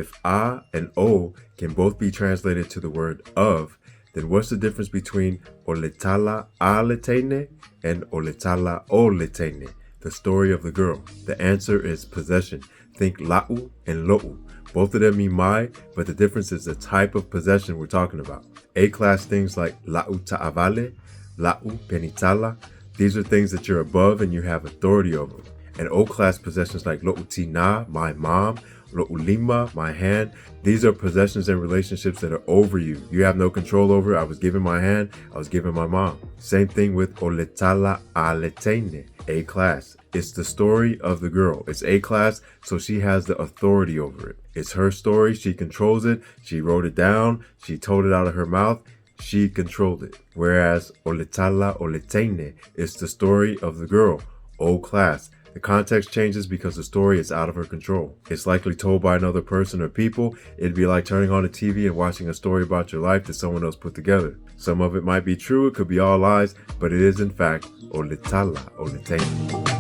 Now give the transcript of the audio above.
If a and o can both be translated to the word of, then what's the difference between oletala a letene and oletala o letene, the story of the girl? The answer is possession. Think la'u and lo'u. Both of them mean my, but the difference is the type of possession we're talking about. A-class things like la'u ta'avale, la'u penitala, these are things that you're above and you have authority over. And O-class possessions like lo'u tina, my mom, lo'u lima, my hand, these are possessions and relationships that are over you. You have no control over. I was given my hand, I was given my mom. Same thing with oletala aletene, A-class. It's the story of the girl. It's A-class, so she has the authority over it. It's her story. She controls it. She wrote it down. She told it out of her mouth. She controlled it. Whereas oletala oletene is the story of the girl. O-class. The context changes because the story is out of her control. It's likely told by another person or people. It'd be like turning on the TV and watching a story about your life that someone else put together. Some of it might be true, it could be all lies, but it is in fact oletala oletene.